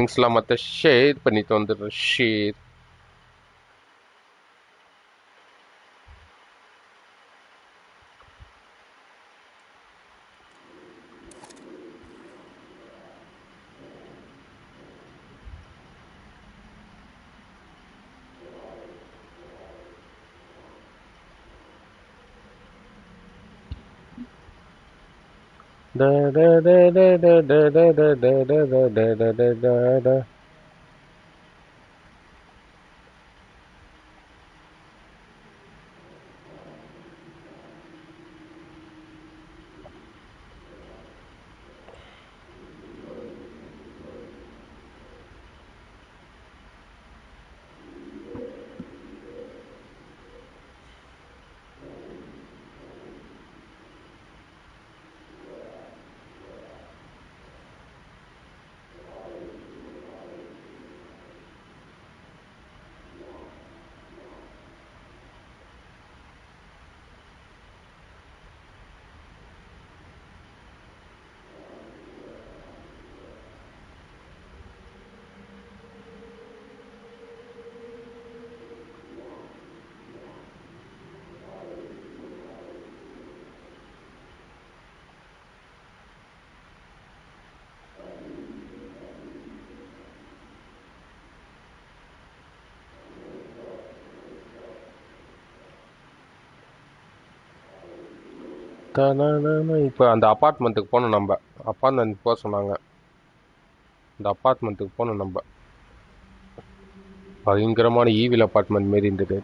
லிங்க்ஸ்லாம் மற்ற ஷேர் பண்ணிட்டு வந்துடுறேன். Share. Da da da da da da da da da da da da da da da. இப்போ அந்த அப்பார்ட்மெண்ட்டுக்கு போகணும் நம்ம. அப்பார்ட்மெண்ட் போக சொன்னாங்க. இந்த அப்பார்ட்மெண்ட்டுக்கு போகணும் நம்ம. பயங்கரமான ஈவில் அப்பார்ட்மெண்ட் மாரி இருந்தது.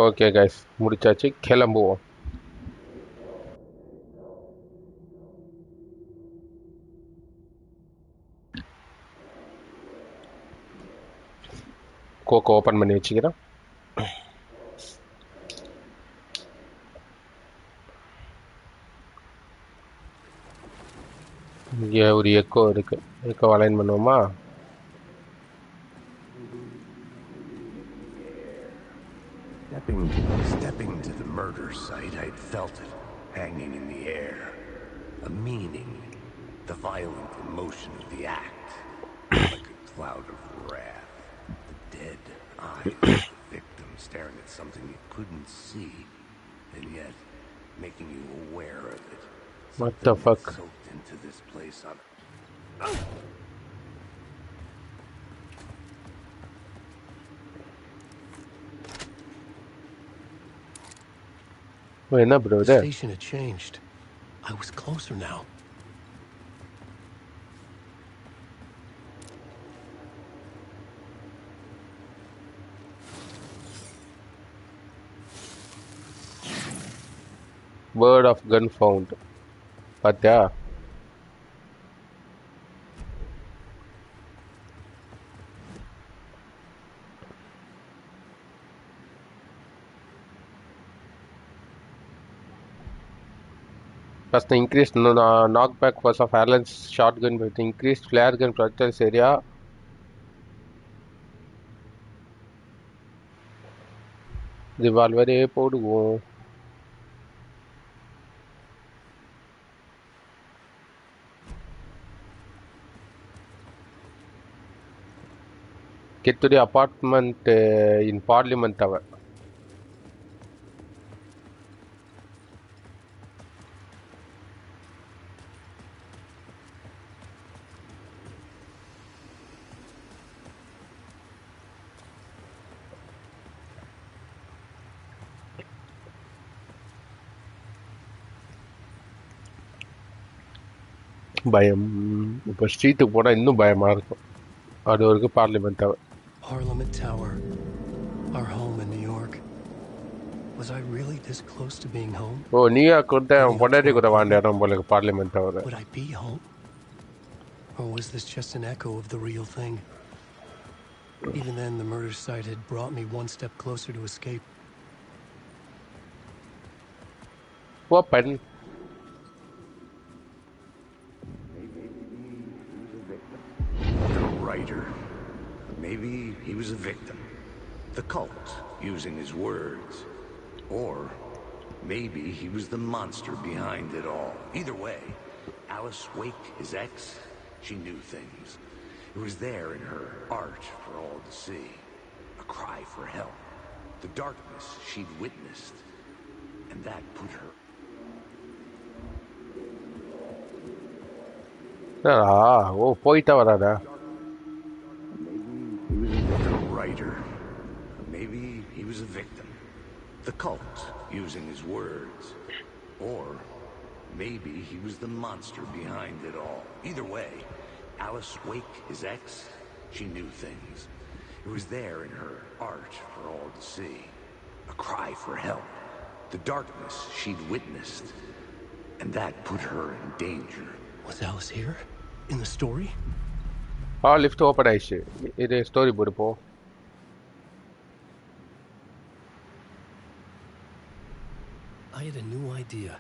ஓகே கைஸ், முடிச்சாச்சு, கிளம்புவோம். கோக்கோ ஓப்பன் பண்ணி வச்சுக்கிறேன். இங்கே ஒரு எக்கோ இருக்கு. எக்கோ அலைன் பண்ணுவோமா? Stepping to the murder site, I'd felt it, hanging in the air. A meaning, the violent emotion of the act, like a cloud of wrath. The dead eyes of the victim staring at something you couldn't see, and yet making you aware of it. What the fuck? Soaked into this place on... என்ன bro The இது? station had changed. I was closer now. Word of gun found. பாத்தியா? Plus the increased knockback force of Allen's shotgun with increased flare gun projectiles area. ரிவால்வரே போடுவோம். get to the apartment in Parliament Tower. பயம் இப்போ ஸ்ட்ரீட்டுக்கு போனால் இன்னும் பயமாக இருக்கும். அது வரைக்கும் parliament tower. Parliament Tower, our home in New York. Was I really this close to being home? Oh New York வந்து அவன் பொண்டாட்டி கூட வாழ்ந்த இடம் போல parliament tower. Would I be home? Or was this just an echo of the real thing? Even then, the murder site had brought me one step closer to escape. Open. Writer. Maybe he was a victim. The cult, using his words. Or maybe he was the monster behind it all. Either way, Alice Wake, his ex, she knew things. It was there in her art for all to see. A cry for help. The darkness she'd witnessed. And that put her... ஓ போயிட்டா வராதா? Writer. Maybe he was a victim. The cult, using his words. Or maybe he was the monster behind it all. Either way, Alice Wake, his ex, she knew things. It was there in her art for all to see. A cry for help. The darkness she'd witnessed. And that put her in danger. Was Alice here? In the story? Lift open ஆயிடுச்சு. இது story board போ. I had a new idea,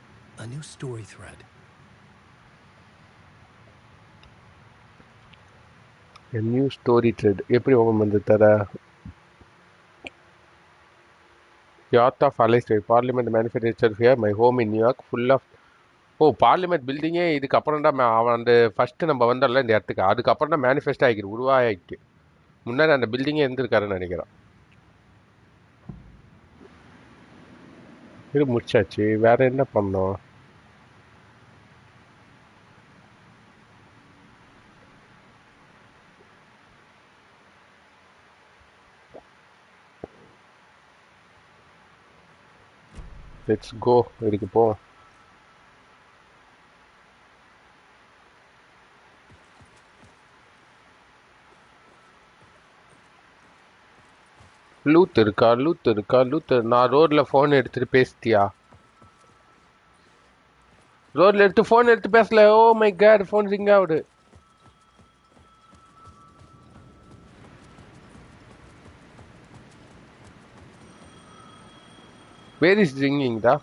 a new story thread. A new story thread. எப்படி open பண்ணது தர? Yacht of Alice, Parliament manufactured here, my home in New York, full of parliament பில்டிங்கே இதுக்கு அப்புறம் தான் அவன் அந்த ஃபஸ்ட்டு நம்ம வந்தோம்ல இந்த இடத்துக்கு, அதுக்கப்புறம் தான் மேனிஃபெஸ்ட் ஆகிருக்கு, உருவாகிருக்கு. முன்னாடி அந்த பில்டிங்கே இருந்திருக்காருன்னு நினைக்கிறேன். இது முடிச்சாச்சு. வேற என்ன பண்ணோம்? Let's go. இதுக்கு போ. லூத் இருக்கா? நான் ரோட்ல ஃபோன் எடுத்துட்டு பேசிட்டியா? ரோட்ல எடுத்து ஃபோன் எடுத்து பேசல. Oh my God, phone ring ஆகுது. Where is ringing da?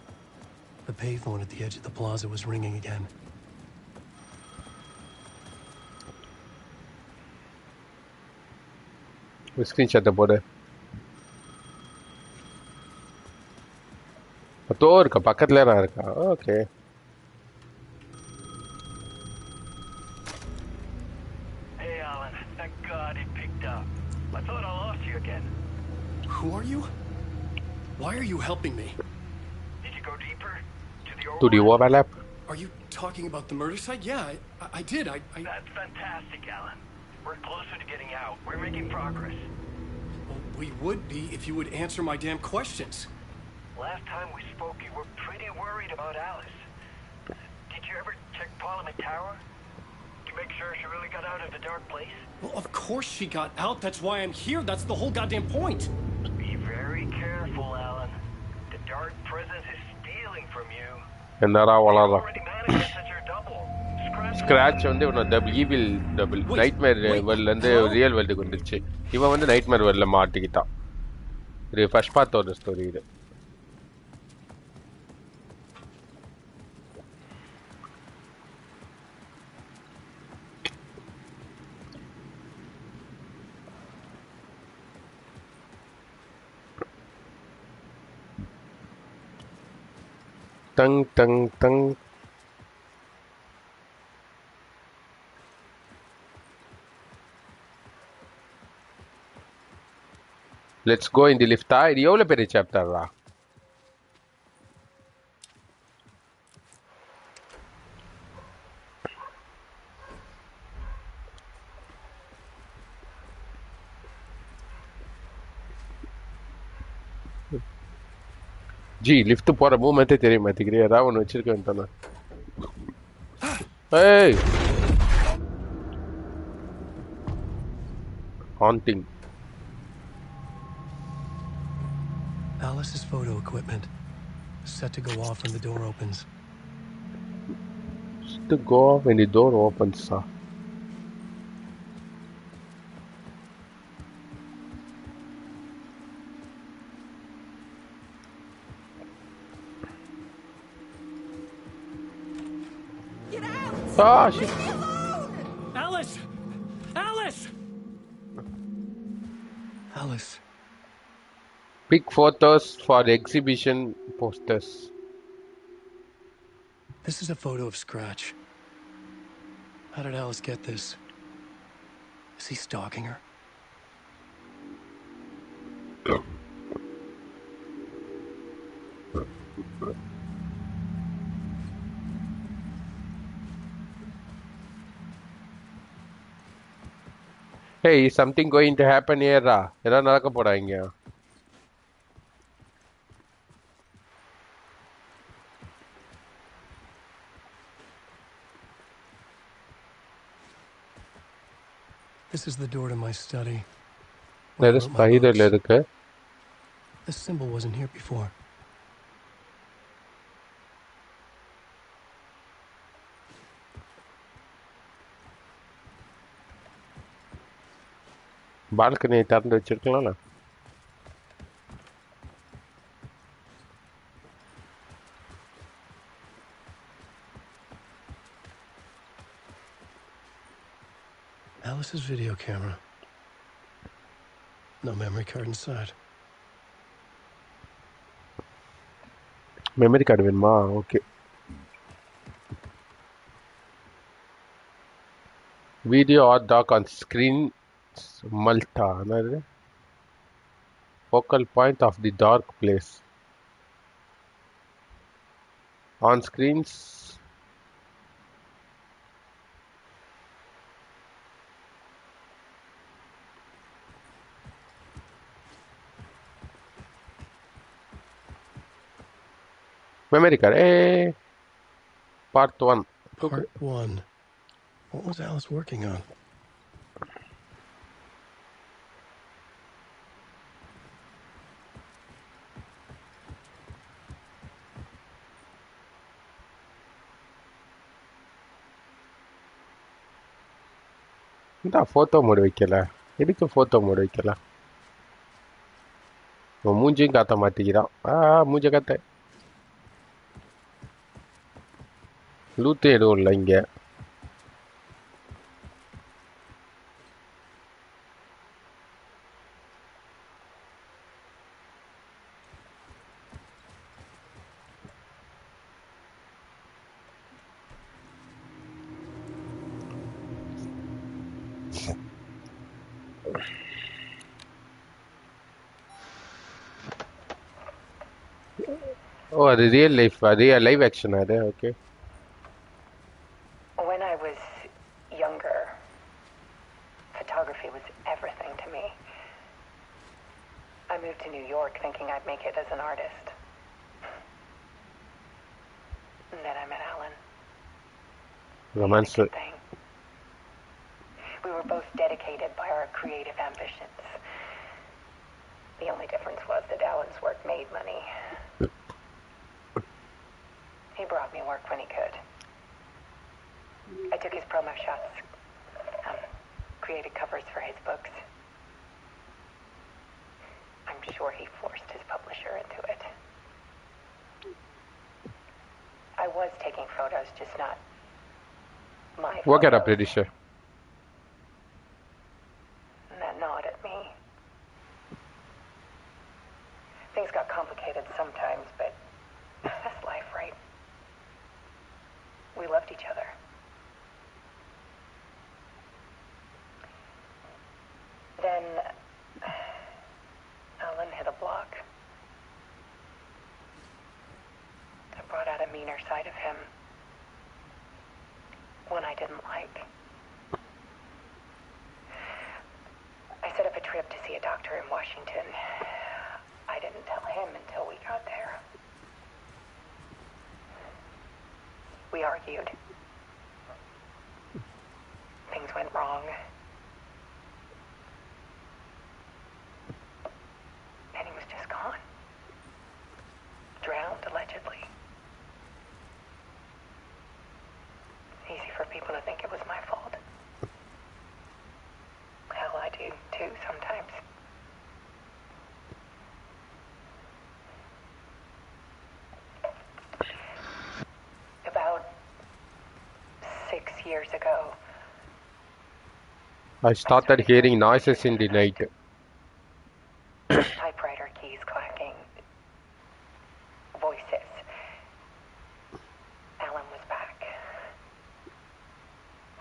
The payphone at the edge of the plaza was ringing again. Screenshot போடு. தோ இருக்கா, பக்கத்துல நான் இருக்கா. Okay. Hey Alan, thank God it picked up. I thought I lost you again. Who are you? Why are you helping me? Did you go deeper to the overlap? Are you talking about the murder site? Yeah, I did. That's fantastic, Alan. We're closer to getting out. We're making progress. Well, we would be if you would answer my damn questions. Last time we spoke, you were pretty worried about Alice. Did you ever check Parliament Tower? To make sure she really got out of the dark place? Well, of course she got out. That's why I'm here. That's the whole goddamn point. Be very careful, Alan. The dark presence is stealing from you. என்னடா வளரா? Already manifested your double. Scratch வந்து இவனோட evil double nightmare வேர்ல்ட்ல இருந்து real வேர்ல்டுக்கு வந்துருச்சு. இவன் வந்து nightmare வேர்ல்ட்ல மாட்டிக்கிட்டான். இது first பார்ட்டோட story இது. Tang tang tang. Let's go in the lift. இது எவ்வளவு பெரிய சாப்டர்ரா? ஜி லிஃப்ட் போற மூவ்மெண்ட்டே தெரிய மாட்டேங்குது. ஏதாவது ஒன்று வச்சிருக்க வேண்டாம். ஏய் haunting. Alice's photo equipment set to go off when the door opens. To go off when the door opens. Get out! Ah, shit. Leave me alone! Alice! Alice! Alice. Pick photos for exhibition posters. This is a photo of Scratch. How did Alice get this? Is he stalking her? Hey, is something going to happen here? ஏதாவது நடக்க போறா இங்க? This is the door to my study. There is spider இருக்கு. This symbol wasn't here before. Balcony திறந்து வச்சிருக்கலாம்ல. Alice's video camera. No memory card inside. Memory card வேணுமா? Okay. Video or dog on screen மல்டா. என்னது? Focal point of the dark place. On screens memory card. Hey, part 1. Part 1. What was Alice working on? இந்த photo mode வைக்கல. எதுக்கு photo mode வைக்கல? மூஞ்சியும் காட்ட மாட்டேங்கிறான். மூஞ்ச காட்ட. லூத்து எதுவும் இல்லை இங்க. ஓ அது ரியல் லைஃப். அது லைவ் ஆக்ஷன் அது. Okay. When I was younger, photography was everything to me. I moved to New York thinking I'd make it as an artist. And then I met Alan. Romance. Thing. We were both dedicated by our creative ambitions. The only difference was that Alan's work made money. He brought me work when he could. I took his promo shots, created covers for his books. I'm sure he forced his publisher into it. I was taking photos, just not my photos. What kind of producer? And that gnawed at me. Things got complicated sometimes, but that's life, right? We loved each other. Then meaner side of him. One I didn't like. I set up a trip to see a doctor in Washington. I didn't tell him until we got there. We argued. Things went wrong. And he was just gone. Drowned, allegedly. Easy for people to think it was my fault. Hell, I do too sometimes. About 6 years ago, I started hearing noises in the night. typewriter keys clacking, voices. Alan was back,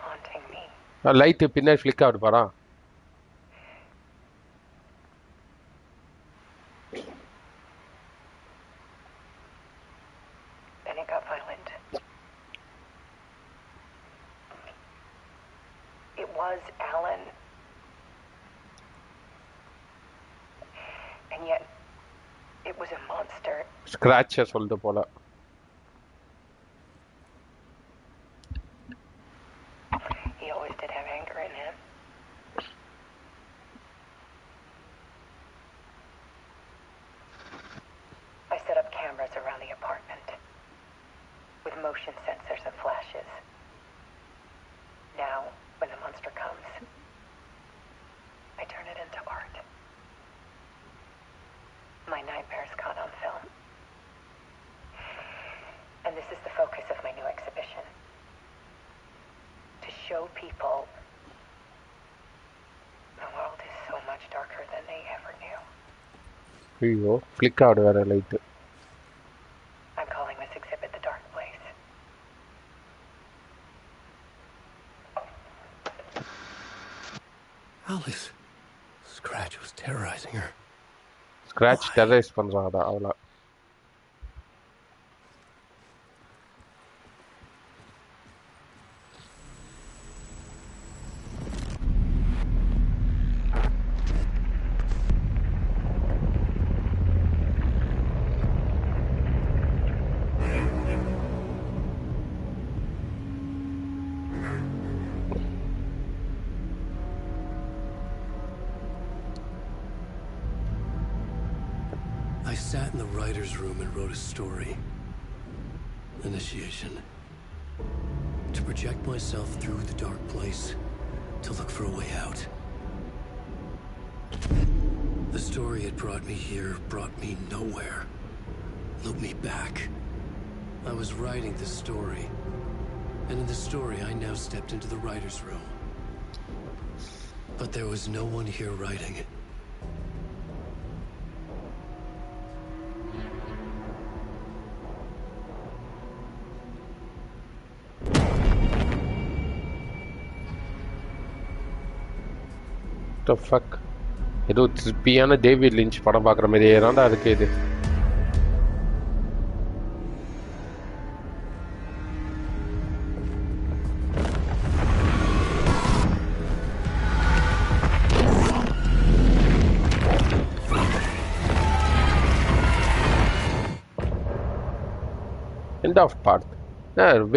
haunting me. Light பின்னாடி flick ஆகுது பாரா. Then it got violent. It was Alan. And yet, it was a monster. Scratch சொல்லிட்டு போல. He always did have anger in him. I set up cameras around the apartment with motion sensors and flashes. Now, when the monster comes, I turn it into art. My nightmares caught on film. And this is the focus of my new exhibition. To show people the world is so much darker than they ever knew. ஐயோ flick ஆகுது வேற light. I'm calling this exhibit The Dark Place. Alice. Scratch was terrorizing her. Scratch terrorize பண்றாடா அவளா. I sat in the writer's room and wrote a story. Initiation. To project myself through the dark place, to look for a way out. The story had brought me here, brought me nowhere. Looped me back. I was writing the story. And in the story, I now stepped into the writer's room. But there was no one here writing it. The fuck? ஏதோ திருப்பியான David lynch படம் பார்க்குற மாதிரியே தான்டா இருக்கு இது. End of part.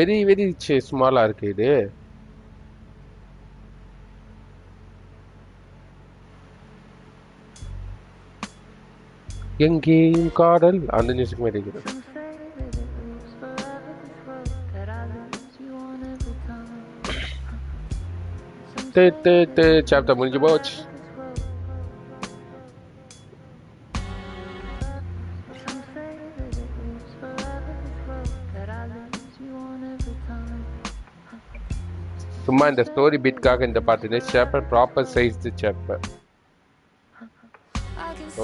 Very very ஸ்மாலா இருக்கு இது. எங்கேயும் காதல் அந்த மியூசிக் மாதிரி இருக்குது. சாப்டர் முடிஞ்சு போச்சு. சும்மா இந்த ஸ்டோரி பிட்காக இந்த பாட்டு. Next chapter proper size chapter.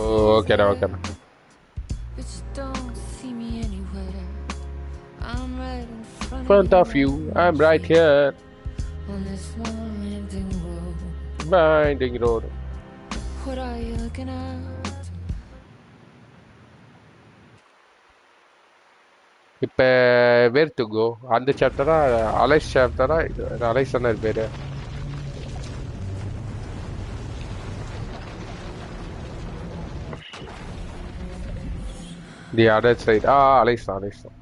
ஓகேடா ஓகேடா. In front of you, I'm right here. Binding road. What are you looking at? இப்போ வேர் டு கோ அந்த சாப்டரா அலைஸ் சாப்டரா இது அலைஸ் தானே பேர் தி அதர் சைட் அலைஸ் தான் அலைஸ் தான்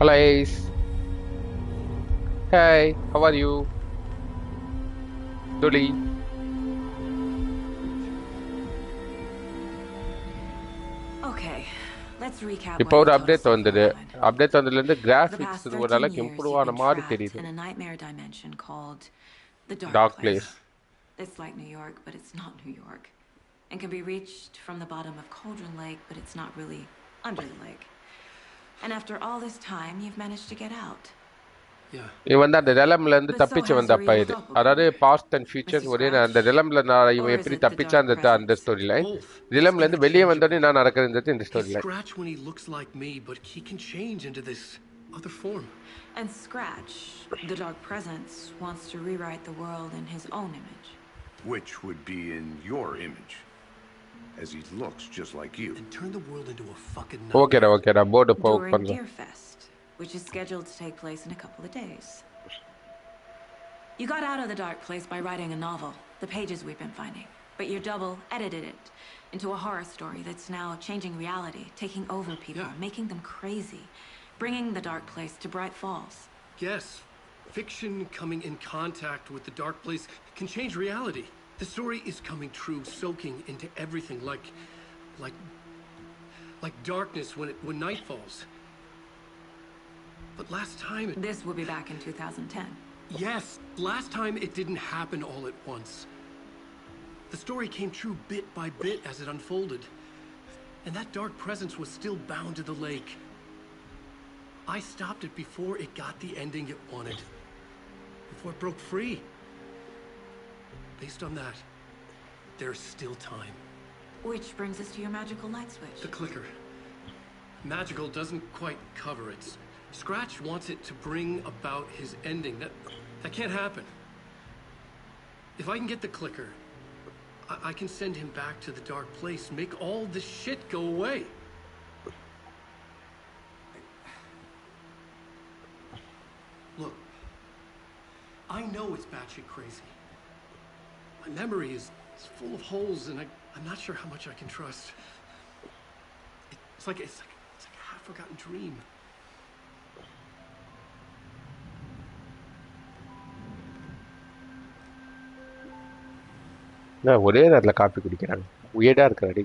Alice Hey, how are you? Dolly. Okay, let's recap இப்போ what ஒரு you told us update so வந்தது far. அப்டேட் வந்ததுலேருந்து For the கிராஃபிக்ஸ் past ஓரளவுக்கு 13 years, இம்ப்ரூவ் you've ஆன been மாதிரி trapped தெரியுது in a nightmare dimension called the dark Dark place Place. It's like New York, but it's not New York. And can be reached from the bottom of Cauldron Lake, but it's not really under the lake. And after all this time, you've managed to get out. Yeah. இவன் வந்து அந்த ரெலம்லேருந்து But so தப்பிச்சு has வந்த the அப்பா real இது doppelganger, அதாவது past and features Mr. ஒரே Scratch. அந்த ரெலம்ல நான் Or இவன் is எப்படி it the தப்பிச்சா Dark அந்த அந்த Presence? Story line Both. ரிலம்லேருந்து வெளியே வந்தோடனே நான் நடக்கிறது இந்த story He's line Scratch when he looks like me, but he can change into this other form. And Scratch, the Dark Presence, wants to rewrite the world in his own image. Which would be in your image. As he looks just like you. And turn the world into a fucking ஓகேடா nightmare. ஓகேடா board போக் During பண்ணுறேன் Deerfest, which is scheduled to take place in a couple of days. You got out of the Dark Place by writing a novel, the pages we've been finding. But your double edited it into a horror story that's now changing reality, taking over people, Yeah. making them crazy, bringing the Dark Place to Bright Falls. Yes, fiction coming in contact with the Dark Place can change reality. The story is coming true, soaking into everything like darkness when night falls. But last time This will be back in 2010. Yes, last time it didn't happen all at once. The story came true bit by bit as it unfolded. And that dark presence was still bound to the lake. I stopped it before it got the ending it wanted. Before it broke free. Based on that, there's still time. Which brings us to your magical light switch. The clicker. Magical doesn't quite cover it. Scratch wants it to bring about his ending. That can't happen. If I can get the clicker, I can send him back to the Dark Place, make all this shit go away. Look, I know it's batshit crazy. My memory is full of holes, and I'm not sure how much I can trust. It's like a half-forgotten dream. நான் ஒரே நேரத்தில் copy குடிக்கிறாங்க உயர்டாக இருக்கிறாடி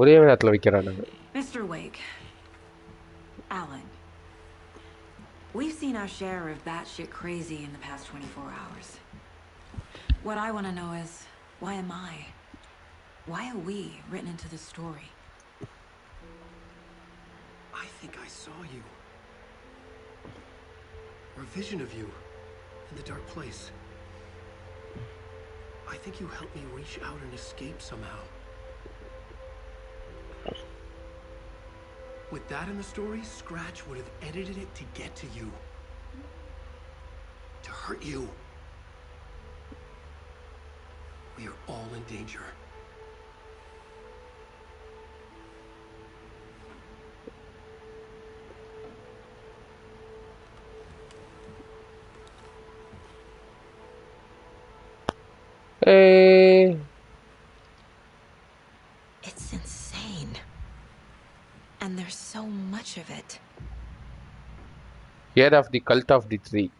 ஒரே நேரத்தில் வைக்கிறானுங்க Mr. Wake, Alan, we've seen our share of batshit crazy in the past 24 hours. What I want to know is, why am I? Why are we written into the story? I think I saw you. Or a vision of you in the Dark Place. I think you helped me reach out and escape somehow. With that in the story, Scratch would have edited it to get to you. To hurt you. We are all in danger. It's insane. And there's so much of it. Heir of the cult of the tree.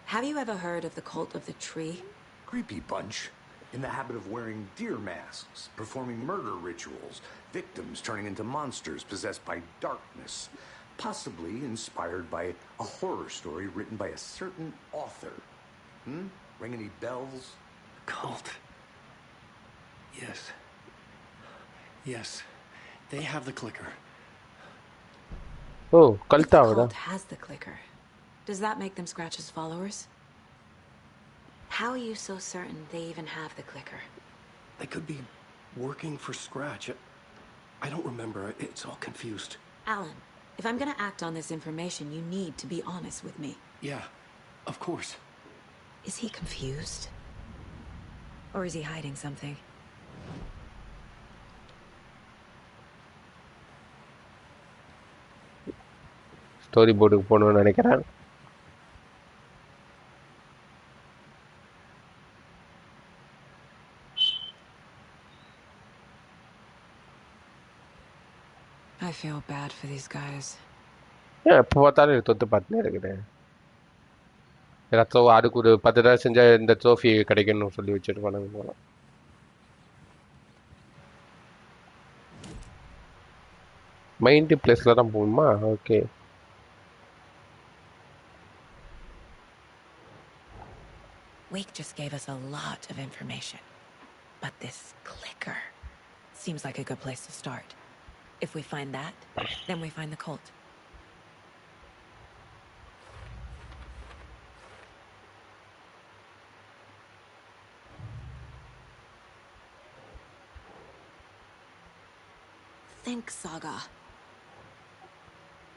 Have you ever heard of the cult of the tree? Creepy bunch. In the habit of wearing deer masks, performing murder rituals, victims turning into monsters possessed by darkness, possibly inspired by a horror story written by a certain author. Ring any bells? Cult. Yes. Yes. They have the clicker. Oh, If cult the avada. cult has the clicker, does that make them Scratch's followers? How are you so certain they even have the clicker? They could be working for Scratch. I don't remember. It's all confused. Alan, if I'm gonna act on this information, you need to be honest with me. Yeah, of course. Is he confused? Or is he hiding something? Story போர்டுக்கு போகணும்னு நினைக்கிறேன். I feel bad for these guys. ஏன் எப்போ பார்த்தாலும் தொத்து பார்த்துனே இருக்கிறேன். ஏதாச்சும் அதுக்கு ஒரு 10 தடவை செஞ்சால் இந்த ட்ரோஃபி கிடைக்கணும்னு சொல்லி வச்சுருப்பானுங்க போல. மைண்ட் பிளேஸில் தான் போகணுமா? Okay. Wake just gave us a lot of information. But this clicker seems like a good place to start. If we find that, then we find the cult. Think, Saga.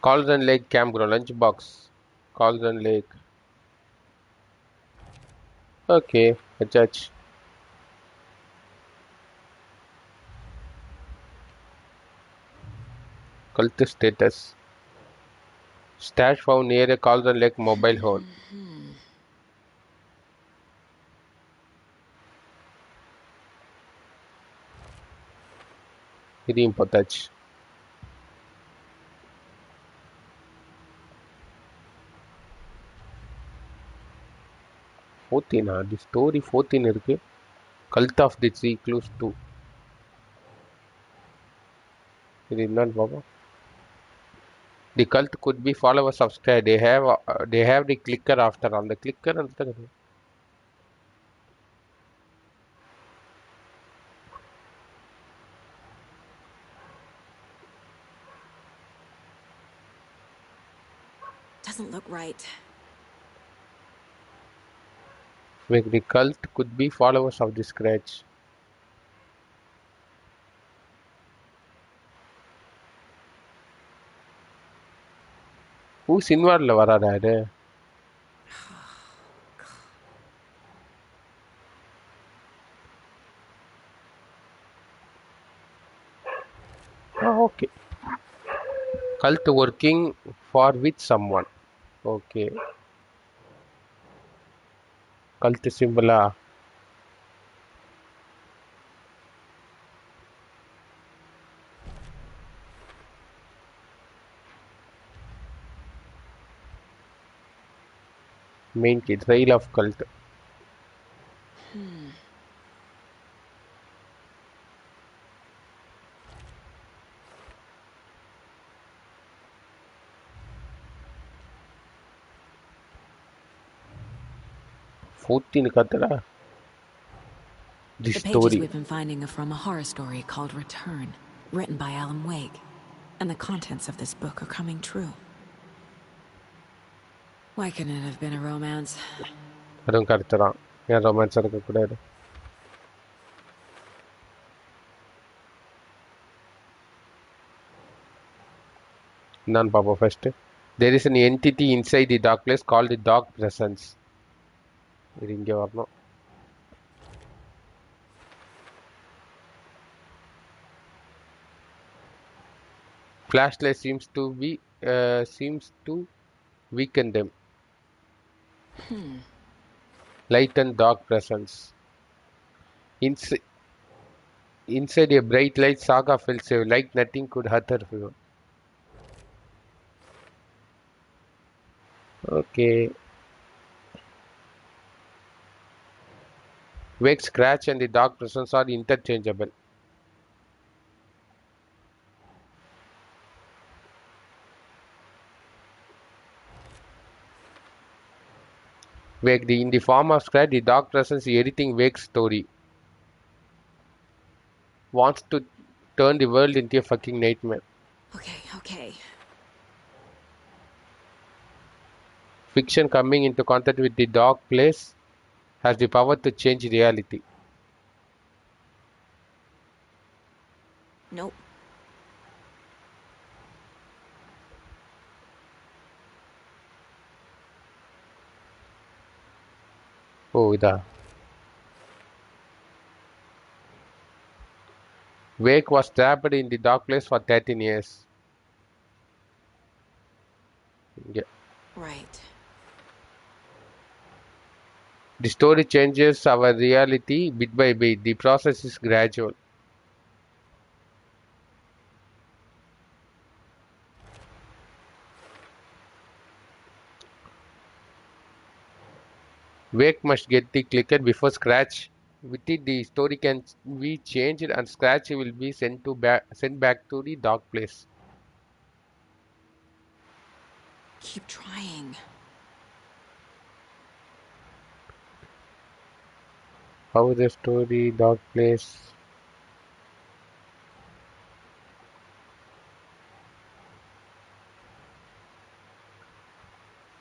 Cauldron Lake Campground Lunchbox. Cauldron Lake. Okay, a judge. Cult status. Stash found near a Cauldron Lake mobile home. இதையும் பார்த்தாச்சு. தி story 14 இருக்கு. Cult of the three clues 2. இது என்னன்னு பார்ப்போம். The cult could be followers of stay. they have the clicker after all. அந்த clicker அந்த Doesn't look right. The cult could be followers of the Scratch. Who's involved வராரு? Okay. Cult working for with someone. Okay. Cult symbol. Main key, trail of cult. The pages story. we've been finding are from a horror story called Return, written by Alan Wake. And the contents of this book are coming true. Why couldn't it have been a romance? அதுவும் correct தான். ஏன் romance இருக்கக்கூடாது? நான் பார்ப்போம் first. There is an entity inside the dark place called the dark presence. இது இங்கே வரணும். Flashlight seems to weaken them. Light and dark presence. Inside a bright light, Saga felt safe, like nothing could hurt her. Okay. Wake, Scratch and the dark presence are interchangeable. Wake, in the form of Scratch, the dark presence is editing Wake's story. Wants to turn the world into a fucking nightmare. Okay. Fiction coming into contact with the dark place has the power to change reality. Nope. ஓ இதா. Wake was trapped in the dark place for 13 years. இங்க. Right. The story changes our reality bit by bit. The process is gradual. Wake must get the clicker before Scratch. With it, the story can be changed and Scratch will be sent back to the dark place. Keep trying. How the story dark place?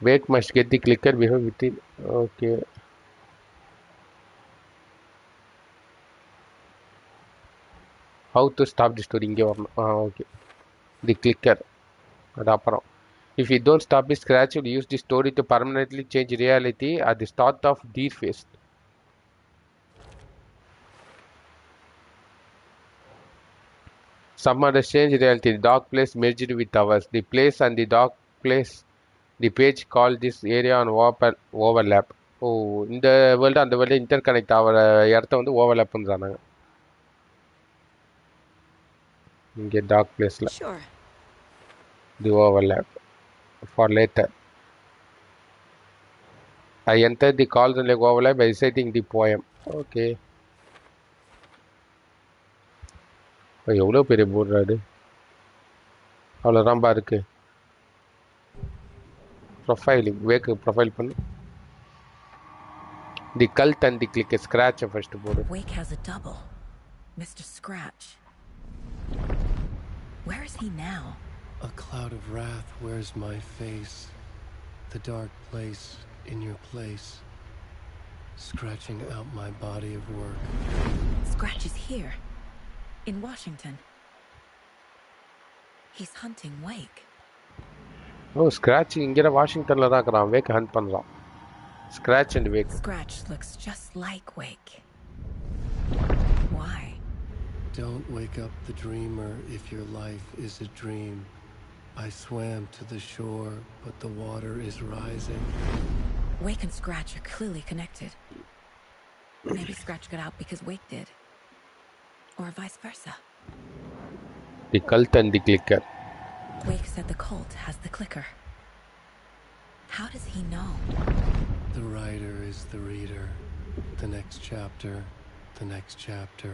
Wake must get the clicker before with it. Okay. How to stop the story? இங்கே வரணும். Okay. The clicker. அது அப்புறம். If you don't stop it, Scratch will use the story to permanently change reality at the start of the phase. Some other strange reality. The dark place merged with ours. The place and the dark place. The page called this area on overlap. ஓ இந்த world அந்த world inter connect ஆகிற இடத்த வந்து overlap பண்ணுறாங்க இங்கே dark பிளேஸில். Sure. The overlap for later. I entered the Cauldron Lake overlap by reciting the poem. Okay. எவ்வளோ பெரிய போடுறாரு. அவ்வளோதான்பா இருக்கு. ப்ரொஃபைலிங் வேக்கு ப்ரொஃபைல் பண்ணு. The cult and the click scratch first போடு. Wake has a double. Mr. Scratch. Where is he now? A cloud of wrath wears my face. The dark place in your place. Scratching out my body of work. Scratch is here. In Washington. He's hunting Wake. O scratch இங்கே வாஷிங்டனில் தான் இருக்கிறான். Wake hunt பண்ணுறான். Scratch and Wake. Scratch looks just like Wake. Why? Don't wake up the dreamer if your life is a dream. I swam to the shore, but the water is rising. Wake and Scratch are clearly connected. Maybe Scratch got out because Wake did. Or vice versa. The cult and the clicker. Wake said the cult has the clicker. How does he know? The writer is the reader. The next chapter, the next chapter,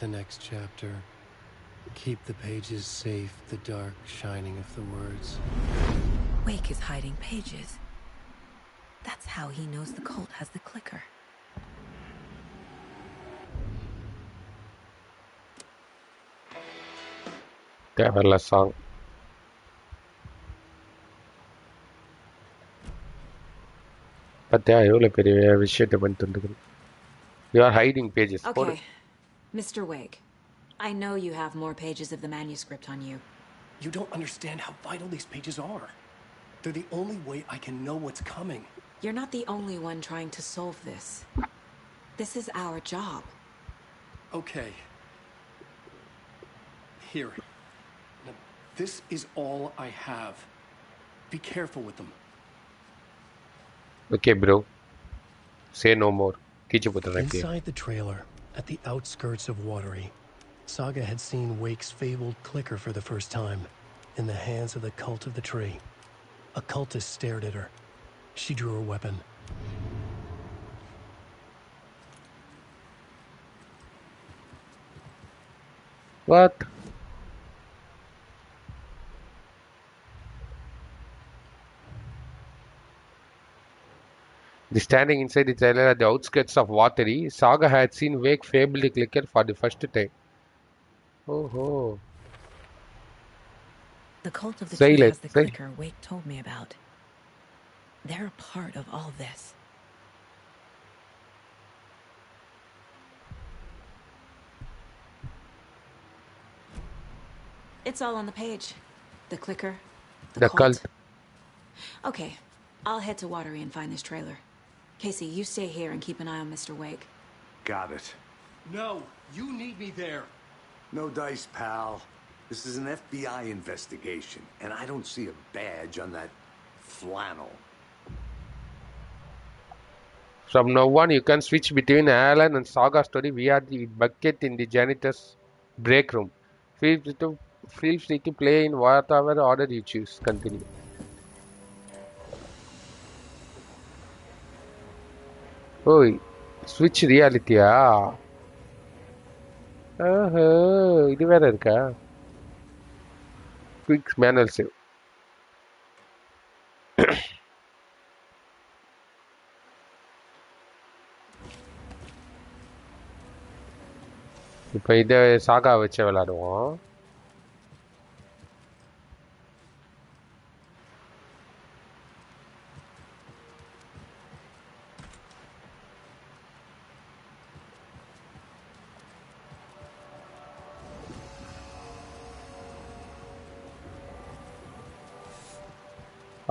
the next chapter. Keep the pages safe, the dark shining of the words. Wake is hiding pages. That's how he knows the cult has the clicker. தேவையில்ல song. பார்த்தியா எவ்வளோ பெரிய விஷயத்தை பண்ணிட்டு வந்துருக்கு. You are hiding pages. Okay, Mr. Wake. I know you have more pages of the manuscript on you. You don't understand how vital these pages are. They're the only way I can know what's coming. You're not the only one trying to solve this. This is our job. Okay. Here. Now, this is all I have. Be careful with them. Okay, bro. Say no more. Inside the trailer, at the outskirts of Watery, Saga had seen Wake's fabled clicker for the first time, in the hands of the cult of the tree. A cultist stared at her. She drew her weapon. What? Standing inside the trailer at the outskirts of Watery, Saga had seen Wake fabled clicker for the first time. Oh. The cult of the tree has the clicker Wake told me about. They're a part of all this. It's all on the page. The clicker, the cult. Okay, I'll head to Watery and find this trailer. Casey, you stay here and keep an eye on Mr. Wake. Got it. No, you need me there. No dice, pal. This is an FBI investigation, and I don't see a badge on that flannel. From now on, you can switch between Alan and Saga story via the bucket in the janitor's break room. Feel free to play in whatever order you choose. Continue. Oh, switch reality-யா? இது வேற இருக்கா? Quick manual save. இப்போ இதை சாகா வச்சு விளையாடுவோம்.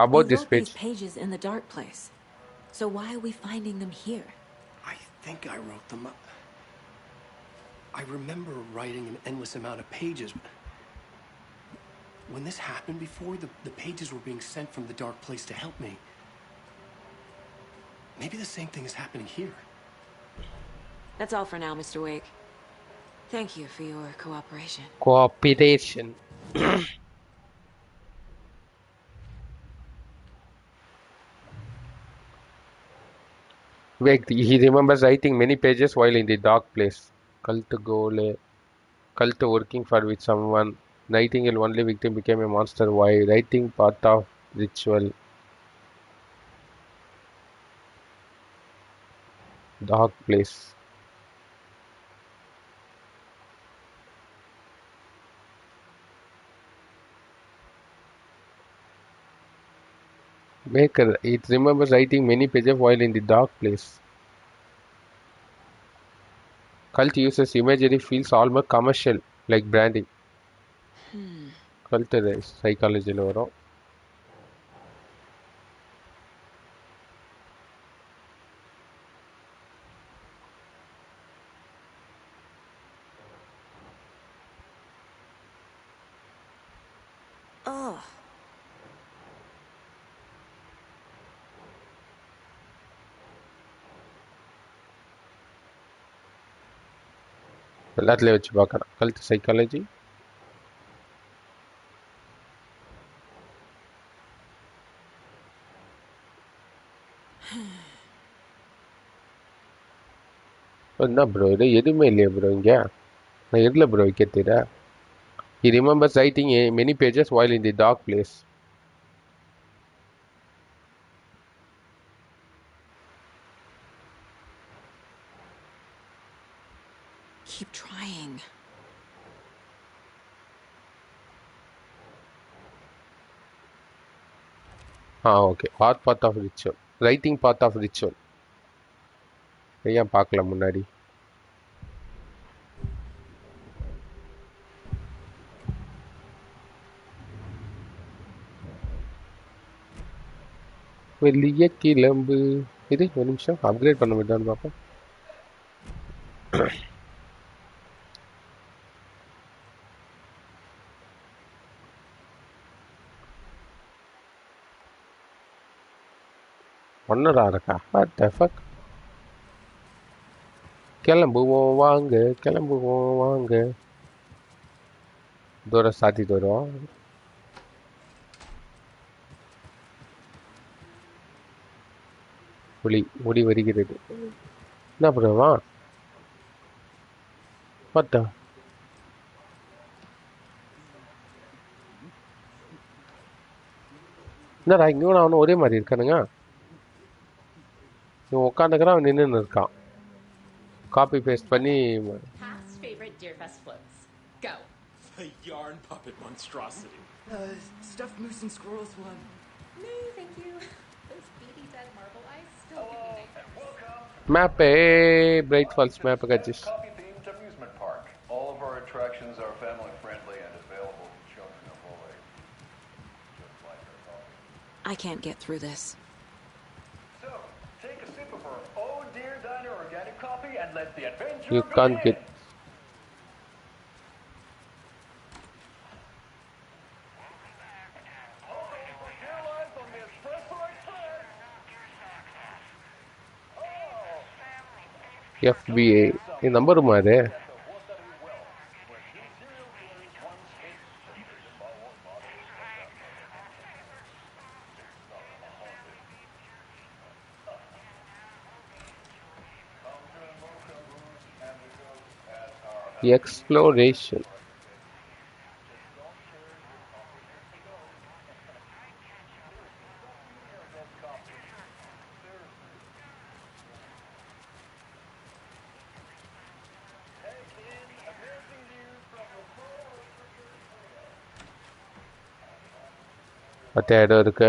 About We this wrote page. these pages in the dark place. So why are we finding them here? I think I wrote them up. I remember writing an endless amount of pages. When this happened before, the pages were being sent from the dark place to help me. Maybe the same thing is happening here. That's all for now, Mr. Wake. Thank you for your cooperation. Cooperation. Wait, he remembers writing many pages while in the dark place. Cult goal. Cult working for with someone. Nightingale only victim became a monster. Why? Writing part of ritual. Dark place. Maker. It remembers writing many pages while in the dark place. Cult uses imagery feels almost commercial, like branding. Cult psychology வரும். Oh. எல்லாத்துலயும் வச்சு பார்க்கலாம். Cult psychology. என்ன bro இது எதுவுமே இல்லையா bro இங்க? நான் எதில் bro வைக்கிறதுடா? He remembers writing many pages while in the dark place. Keep trying. Okay. part of ritual. Writing part of ritual. ஏன் பார்க்கல முன்னாடி? வெளிய கிளம்பு. இது ஒரு நிமிஷம் அப்கிரேட் பண்ண முடியான்னு பார்ப்போம். ஒன்னடா இருக்கா? What the fuck? கிளம்புவோம் வாங்க, கிளம்புவோம் வாங்க. தூரம் சாத்திட்டு வருவோம். முடி வருகிறது. என்ன பண்ணுவா? பார்த்தா என்னடா இங்கே அவனும் ஒரே மாதிரி இருக்கானுங்க. இவன் உட்காந்துக்கிறான், அவன் நின்று இருக்கான். காப்பி பேஸ்ட் பண்ணி Past favorite Deerfest floats. Go. The yarn puppet monstrosity. Stuffed moose and squirrels one. No, thank you. Those beady dead marble eyes still give me nightmares. Map Bright Falls map கட்சிஸ். Coffee-themed amusement park. All of our attractions are family-friendly and available to children of all ages. Just like our coffee. I can't get through this. So, take a sip of a copy and let the adventure You can't begin. get. FBA. ಈ number ಮಾರೆ. Exploration. மற்ற இடம் இருக்கு.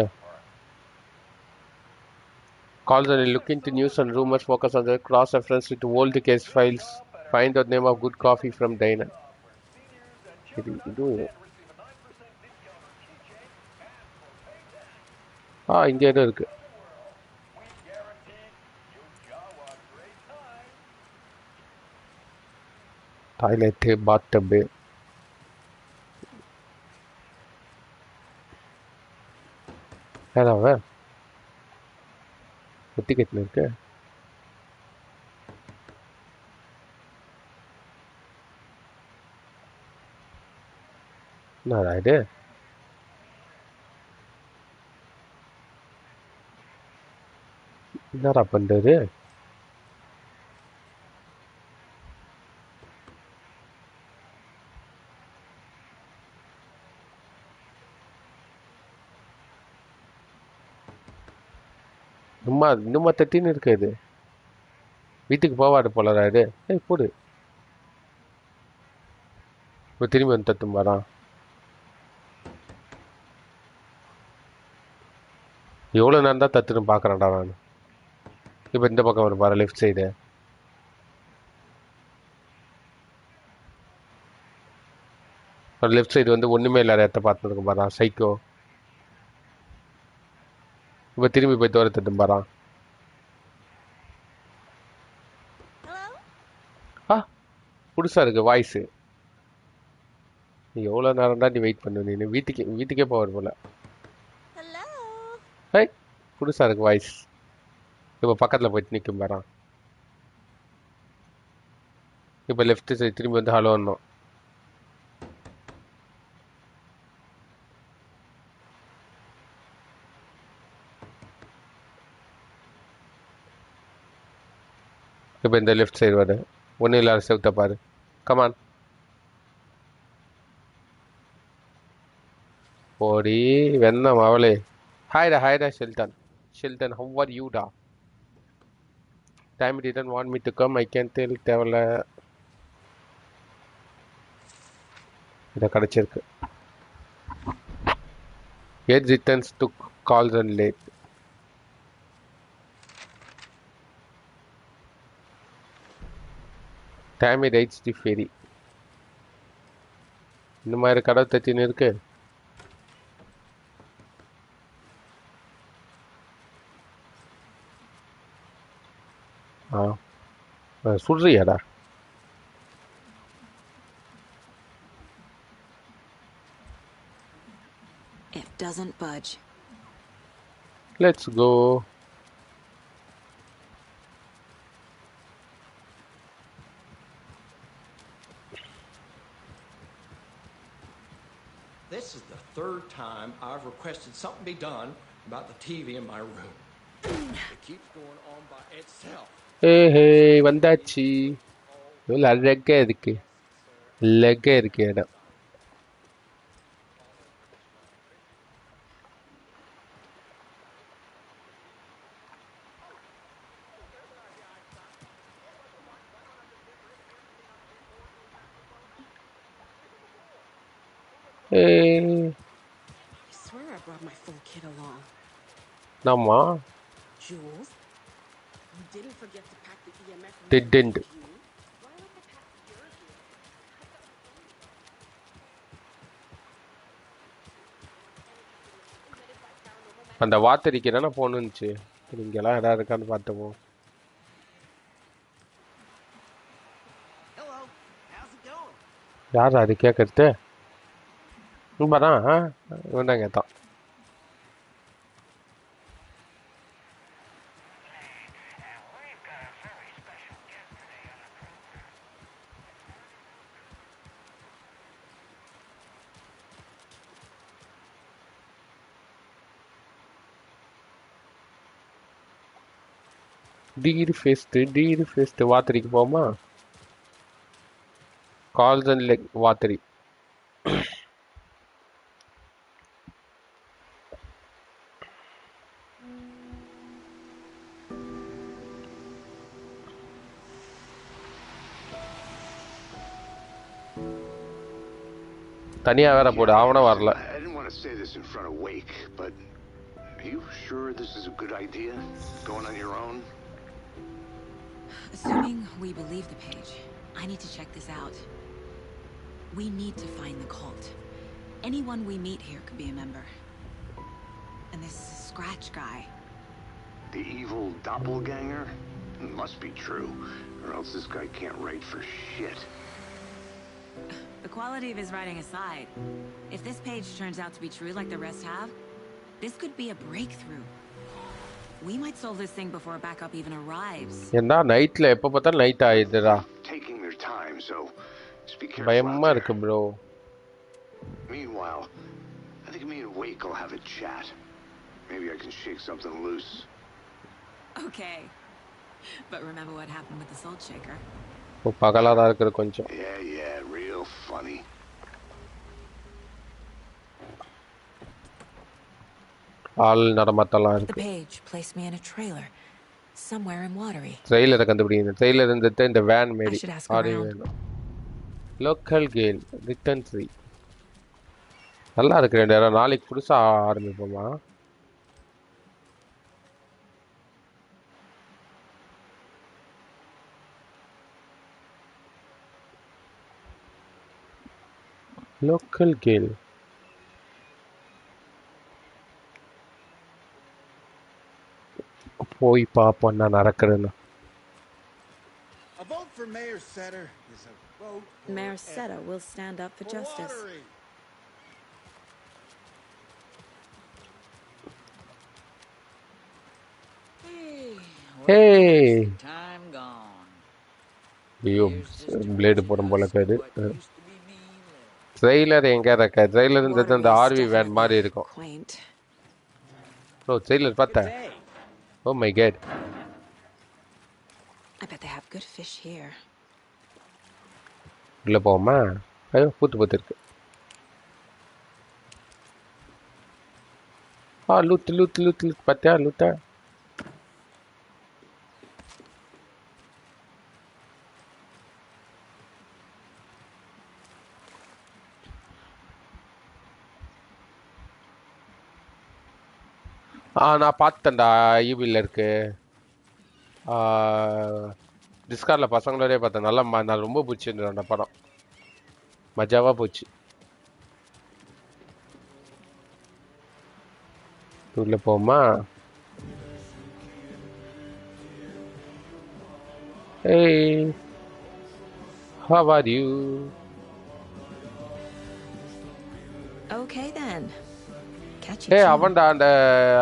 Calls and look into news and rumors, focus on the cross-reference with old case files, find the name of good coffee from Dana. இங்க இடம் இருக்கு. Toilet, பாத்டப்பு. அவன் டிக்கெட்ல இருக்கு. என்னடா இது? என்னடா பண்றது? இன்னுமா தட்டின்னு இருக்கு இது. வீட்டுக்கு போவாடு போலறாரு. போடு. இப்போ திரும்பி வந்து தட்டும் பாரான். எவ்வளோ நேரம் தான் தத்துன்னு பார்க்குறேன்டா நான். இப்போ இந்த பக்கம் வரும் பாரு, லெஃப்ட் சைடு. லெஃப்ட் சைடு வந்து ஒன்றுமே இல்லாத இடத்த பார்த்துருக்கும் பாரான், சைக்கோ. இப்போ திரும்பி போய் தோற தட்டும் பாரான். புதுசாக இருக்கு வாய்ஸு. நீ எவ்வளோ நேரம் தான் நீ வெயிட் பண்ணு. நீ வீட்டுக்கே போவார் போல. புதுசாக இருக்கு வாய்ஸ். இப்போ பக்கத்தில் போயிட்டு நிற்கும் பாரான். இப்போ லெஃப்ட் சைடு திரும்பி வந்து ஹலோன்னோம். இப்போ இந்த லெஃப்ட் சைடு வருது. ஒன்றும் இல்லாத செவத்தை பாரு. கமான். ஓடி வெண்ணம் அவளே. ஹாய்டா Sheldon. Sheldon, how are you டா? Time didn't want me to come. I can't tell. தேவையில்ல. இதை கிடச்சிருக்கு. 8 returns to calls and late. Tammy rides the ferry. இந்த மாதிரி கடை தச்சின்னு இருக்கு. சுடுறியாடா? It doesn't budge. Let's go. This is the third time I've requested something be done about the TV in my room. It keeps going on by itself. Hey, வந்தாச்சு. இவ்வளோ அழகா இருக்கு. அழகா இருக்கு இடம். I swear I brought my full kit along. Nama. Jules, you didn't forget to pack the EMF. Didn't. அந்த வாத்தரிக்கு தானே போகணுன்னுச்சு. இங்கெல்லாம் இடம் இருக்கான்னு பார்த்தப்போ யார் அது கேட்கறது? இவனா? இவன் தான் கேட்டான். டீர் ஃபெஸ்ட் வாத்திரிக்கு போமா? கால்சன் லேக் வாத்திரி. தனியா வேற போடு, அவனும் வரல. I didn't want to say this in front of Wake, but are you sure this is a good idea? Going on your own? Assuming we believe the page, I need to check this out. We need to find the cult. Anyone we meet here could be a member. And this Scratch guy. The evil doppelganger? It must be true, or else this guy can't write for shit. The quality of his writing aside, if this page turns out to be true like the rest have, this could be a breakthrough. We might solve this thing before backup even arrives. என்ன நைட்ல எப்ப பார்த்தாலும் night ஆயிடுதுடா. Taking their time, so just be careful. பயமா இருக்கு bro. Meanwhile, I think me and Wake will have a chat. Maybe I can shake something loose. Okay. But remember what happened with the salt shaker? பகலா தான் இருக்கு கொஞ்சம். Yeah, real funny. ஆள் நடமாட்டலாம் The இருக்கு. page placed me in a trailer somewhere in Watery. ட்ரெய்லரை கண்டுபிடிங்க. Trailer இருந்துட்டு இந்த van I Mary should ask ஆடி around. வேணும். லோக்கல் கேல் ரிட்டர்ன் 3 நல்லா இருக்கு. 2 நேரம் நாளைக்கு புதுசா ஆரம்பிப்போமா? லோக்கல் கேல் போய் பார்ப்போம் என்ன நடக்குதுன்னு. A vote for Mayor Setter is a vote for Mayor Seta will stand up for justice. Watery. Hey, Time gone. ஐயோ பிளேடு போடும் போல இருக்காது. ட்ரெய்லர் எங்க இருக்க? ட்ரெய்லர் இருந்தது அந்த ஆர்வி வேன் மாதிரி இருக்கும். ஓ ட்ரெய்லர் பார்த்தா? Oh my God. I bet they have good fish here. உள்ள போமா? ஐயோ பூத்து இருக்கு. லூத் பார்த்தியா லூத்தா? நான் பார்த்தேன்டா ஈவியில் இருக்கு. டிஸ்கார்டில் பசங்களோடய பார்த்தேன். நல்லா நான் ரொம்ப பிடிச்சிருந்தேன் அந்த படம். மஜாவாக போச்சு. உள்ள போமா? Hey, how are you? Okay then. Catch you. Hey, அவன்டா அந்த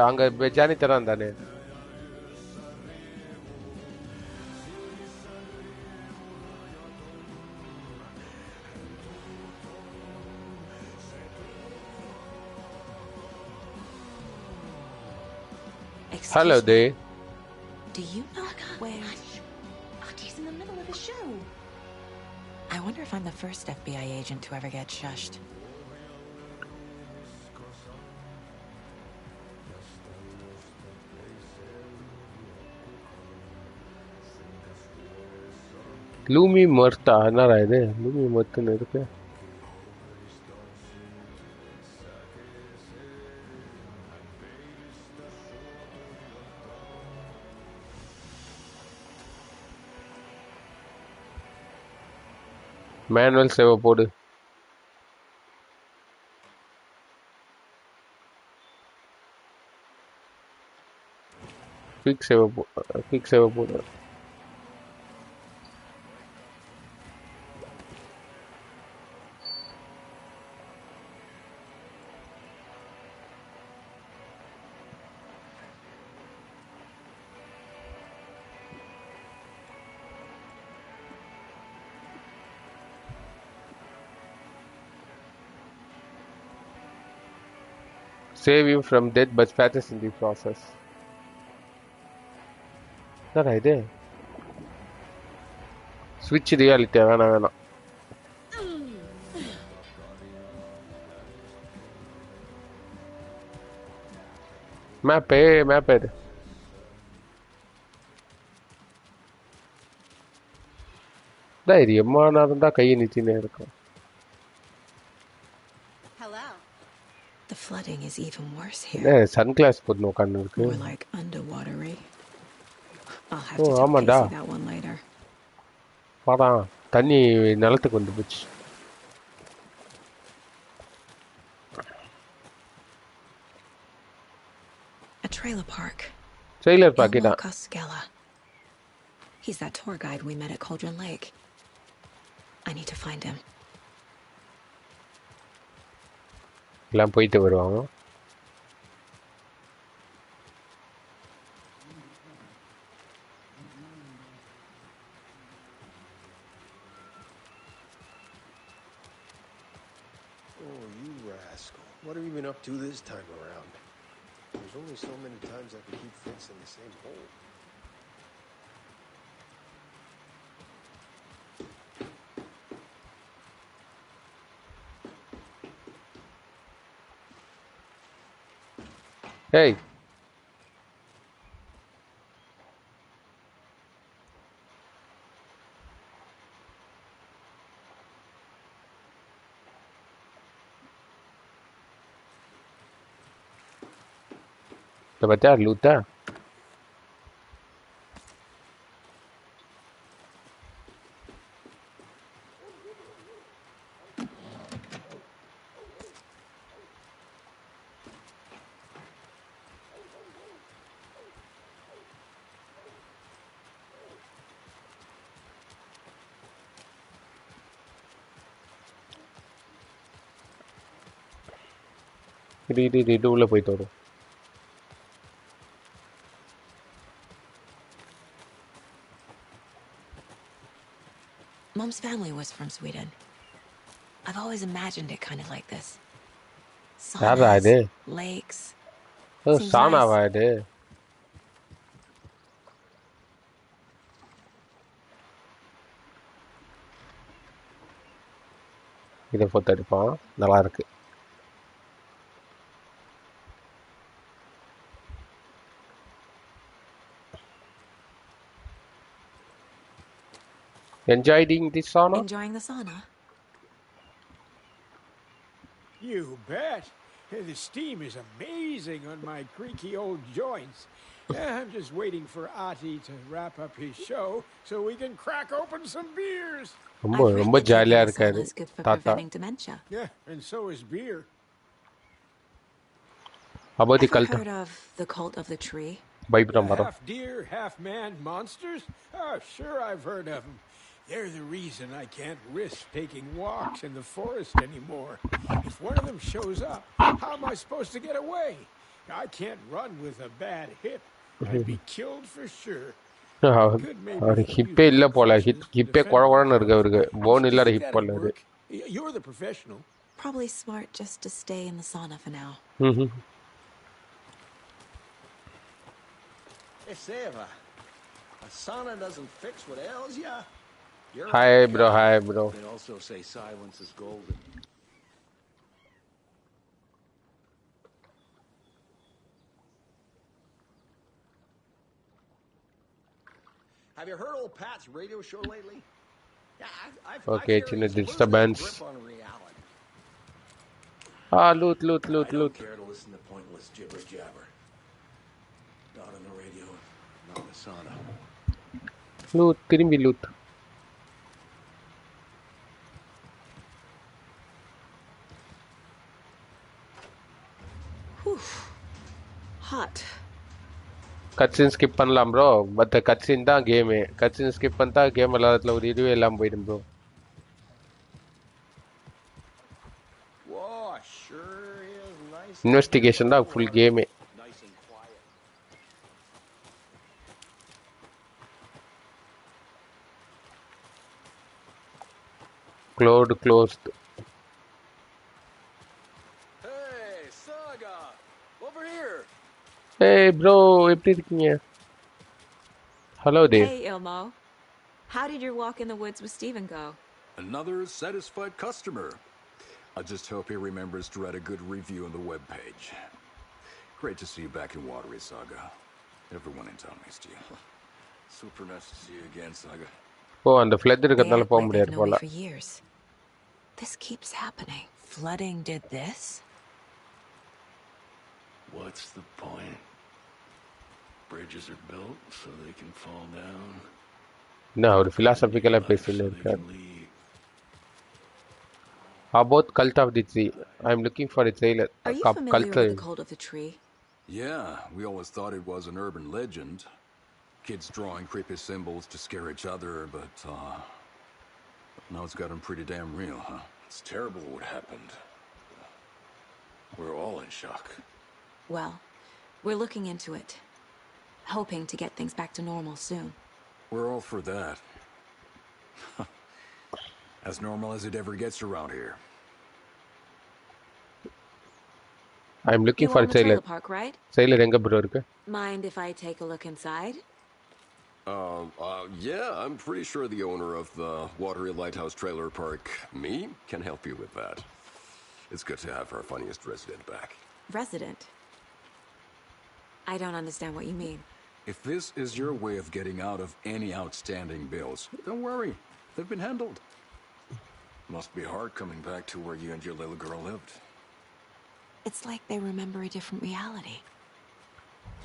அங்க ஜானி தரான் தானே. Hello there. Do you know where? He's in the middle of a show. I wonder if I'm the first FBI agent to ever get shushed. லூமி மர்த்தா என்னடா இது? லூமி மர்த்துன்னு இருக்கு. Manual சேவை போடு. Quick சேவை போடு. Save you from death but spatters in the process. என்னடா இது ஸ்விட்ச் ரியாலிட்டி வேணாம் மேப் எடு இது எம்மா நேரம் தான் கையை நிறுத்தினே இருக்கும். The flooding is even worse here. Sunglass போட்டு உட்கார்ந்து இருக்கு. More like underwatery. I'll have to tell Casey that one later. பாடா தண்ணி நிலத்துக்கு வந்து போச்சு. A trailer park. Trailer park ida. He's that tour guide we met at Cauldron Lake. I need to find him. எல்லாம் போயிட்டு வருவாங்க. Oh, you rascal. What have you been up to this time around? There's only so many times I can keep Fitz in the same hole. Hey. तो बचा लूटा இது உள்ள போயிட்டு வரும். Mom's family was from Sweden. I've always imagined it kind of like this. Saunas, lakes. Sauna இது. இதை போட்டு எடுப்போம். நல்லா இருக்கு. Enjoying the sauna? Enjoying the sauna. You bet. The steam is amazing on my creaky old joints. I'm just waiting for Ati to wrap up his show so we can crack open some beers. ரொம்ப ஜாலியா இருக்காரு தாத்தா. Yeah, and so is beer. About the cult. Heard of the cult of the tree? Half deer, half man monsters? Oh, sure I've heard of them. They're the reason I can't risk taking walks in the forest anymore. If one of them shows up, how am I supposed to get away? I can't run with a bad hip. I'd be killed for sure. ஹிப்பே இல்ல போல. ஹிப்பே குழகுழன்னு இருக்கு அவருக்கு. Phone இல்லாத hip போல இது. You're the professional. Probably smart just to stay in the sauna for now. Hey, Seva, a sauna doesn't fix what ails ya. Hi, bro. Hi, bro. They also say silence is golden. Have you heard old Pat's radio show lately? Yeah, Okay, it's in a disturbance. Loot. I don't care to listen to pointless jibber jabber. Not on the radio, not in the sauna. Loot, திரும்பி loot. Hot. கட்சின் skip பண்ணலாம் bro. But கட்சின் தான் game. கட்சின் skip பண்ணிட்டா game விளையாடுறதுல ஒரு இதுவே எல்லாம் போயிடும் bro. Investigation தான் full கேமே. Hey, Saga! bro, எப்படி இருக்கீங்க? Hello there. Hey, Ilmo. How did your walk in the woods with Steven go? Another satisfied customer. I just hope he remembers to write a good review on the webpage. Great to see you back in Watery, Saga. Everyone in town missed you. Super nice to see you again, Saga. Oh, and the flood இருக்கறதால போக They've முடியாது known me போல. for years. This keeps happening. Flooding did this? What's the point? Bridges are built so they can fall down. No, ஒரு philosophical பேசிட்டு இருக்கார். How about Cult of the Tree? I'm looking for a trailer. Are you familiar with the Cult of the Tree? Yeah, we always thought it was an urban legend. Kids drawing creepy symbols to scare each other, but now it's gotten pretty damn real, huh? It's terrible what happened. We're all in shock. Well, we're looking into it. Hoping to get things back to normal soon. We're all for that. As normal as it ever gets around here. I'm looking for a trailer. Trailer park, right? Trailer எங்க bro இருக்கு? Mind if I take a look inside? Yeah, I'm pretty sure the owner of the Watery Lighthouse Trailer Park, me, can help you with that. It's good to have our funniest resident back. Resident? I don't understand what you mean. If this is your way of getting out of any outstanding bills, don't worry. They've been handled. Must be hard coming back to where you and your little girl lived. It's like they remember a different reality.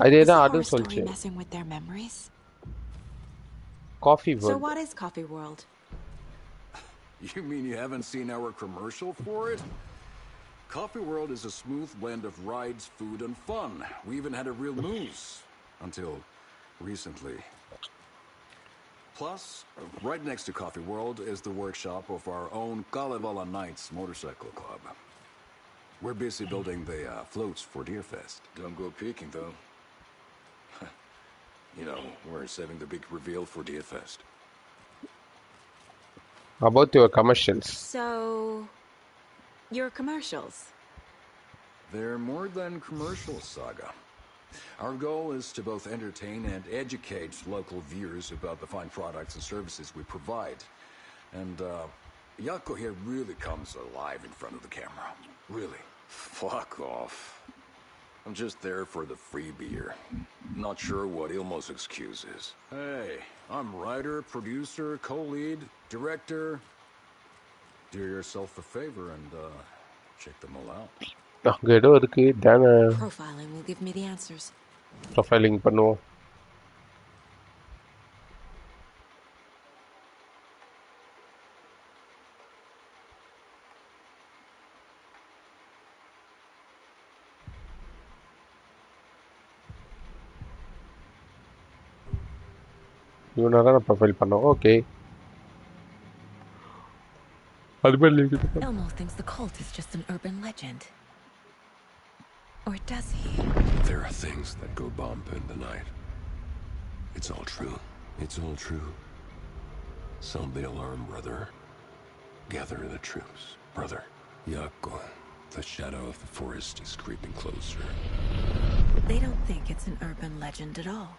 அதேதான் Is the அதுவும் horror story சொல்லுச்சு. messing with their memories? Coffee So World. what is Coffee World? You mean you haven't seen our commercial for it? Coffee World is a smooth blend of rides, food, and fun. We even had a real moose. Until recently. Plus, right next to Coffee World is the workshop of our own Kalevala Knights Motorcycle Club. We're busy building the floats for Deerfest. Don't go peeking, though. You know, we're saving the big reveal for Deerfest. About your commercials. So, your commercials? They're more than commercials, Saga. Our goal is to both entertain and educate local viewers about the fine products and services we provide. And, Yako here really comes alive in front of the camera. Really. Fuck off. I'm just there for the free beer. Not sure what Ilmo's excuse is. Hey, I'm writer, producer, co-lead, director. Do yourself a favor and, check them all out. அங்க ஏதோ இருக்கு. தான Profiling will give me the answers. Profiling பண்ணுவோம். இவனை தான் profile பண்ணோம். Okay. Elmo thinks the cult is just an urban legend. Or does he? There are things that go bump in the night. It's all true. It's all true. Sound the alarm, brother. Gather the troops, brother. Yako, the shadow of the forest is creeping closer. They don't think it's an urban legend at all.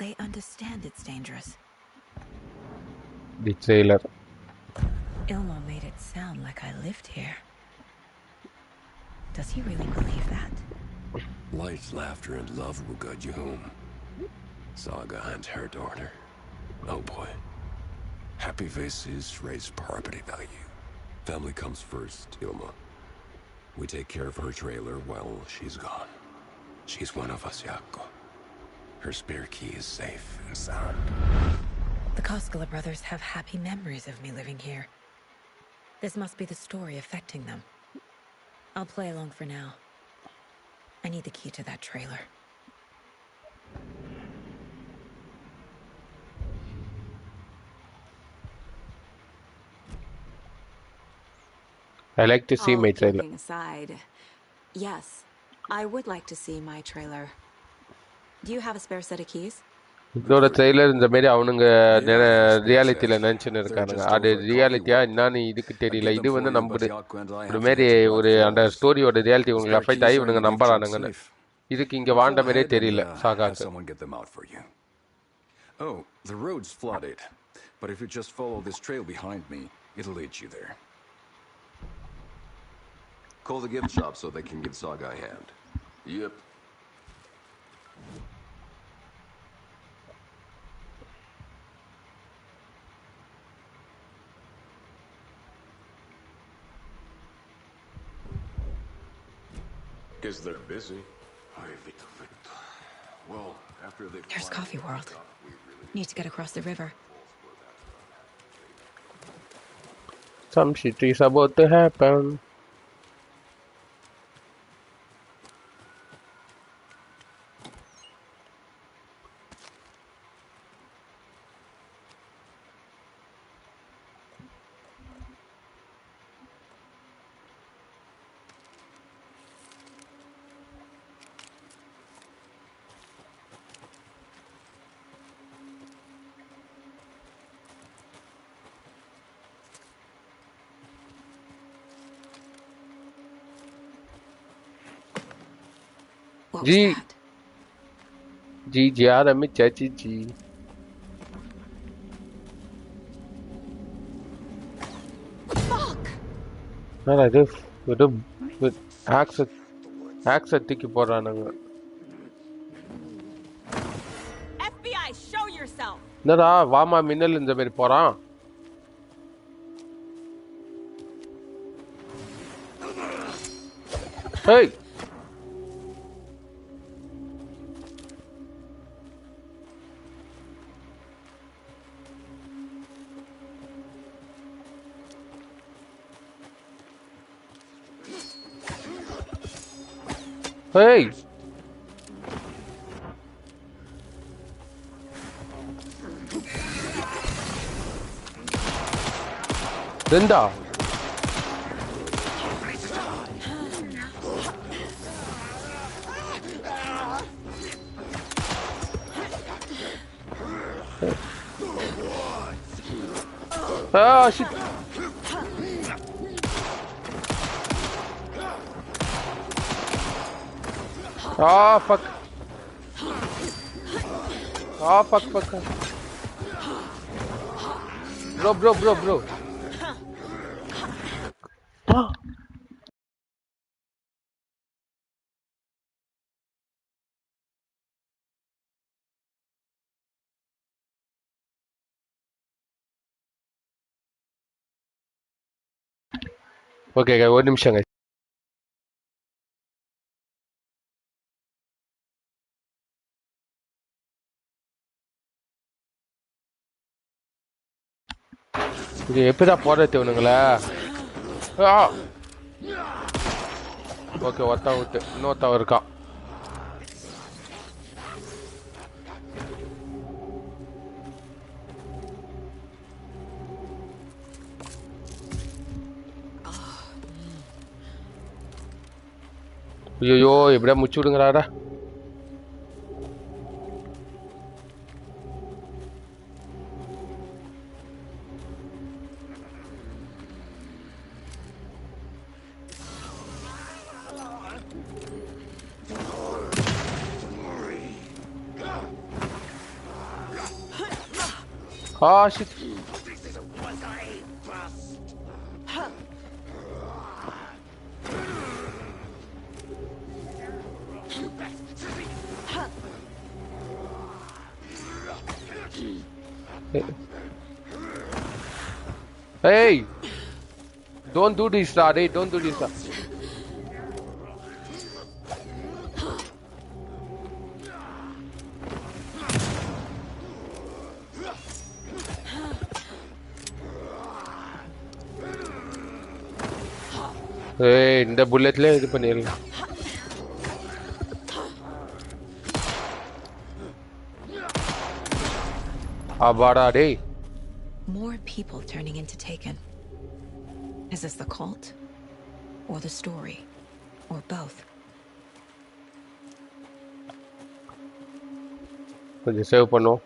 They understand it's dangerous. The trailer. Ilmo made it sound like I lived here. Does he really believe that? Light, laughter, and love will guide you home. Saga and her daughter. Oh boy. Happy faces raise property value. Family comes first, Ilma. We take care of her trailer while she's gone. She's one of us, Yako. Her spare key is safe and sound. The Koskela brothers have happy memories of me living here. This must be the story affecting them. I'll play along for now. I need the key to that trailer. I like to see my trailer. Joking aside, yes, I would like to see my trailer. Do you have a spare set of keys? இதோட trailer இந்த மாதிரி அவனுங்க ரியாலிட்டியில நினைச்சுன்னு இருக்கானுங்க. அது ரியாலிட்டியா என்னன்னு இதுக்கு தெரியல. இது நம்ம ஒரு மாரி ஒரு அந்த ஸ்டோரியோட ரியாலிட்டி உங்களுக்கு அஃபெக்ட் ஆகி இவனுங்க நம்பறானுங்கன்னு. இதுக்கு இங்க I'll வாண்ட pull மாதிரியே ahead and தெரியல have சாகாக்கு. someone get them out for you. Oh, the road's flooded, but if you just follow this trail behind me, it'll lead you there. Call the gift shop so they can give Saga a hand. Yep. Guess they're busy. Well, after they There's Coffee World. Need to get across the river. Some shit is about to happen. What was that? G ஆரம்பிச்சா G. என்னடா இது ஆக்ஸ தூக்கி போடுறானுங்க. FBI, show yourself. என்னடா வாமா மின்னல் இந்த மாதிரி போறான். Hey! Hey! Linda! Ah, shit! Ah, fuck! Ah, fuck! Bro! Ah! Okay, ஒரு நிமிஷங்க. இது எப்படா போறது இவனுங்களா? ஓகே, ஒருத்தன் விட்டு இன்னொருத்தன் இருக்கான். ஐயோ, எப்படியா முச்சு விடுங்கடாடா. Ah, shit. Hey! Don't do this, hey, don't do this. Hey, இந்த புல்லட்ல இது பண்ணிரலாம். அபாடா டேய். More people turning into Taken. Is this the cult? Or the story? Or both? கொஞ்சம் சேவ் பண்ணுவோம்.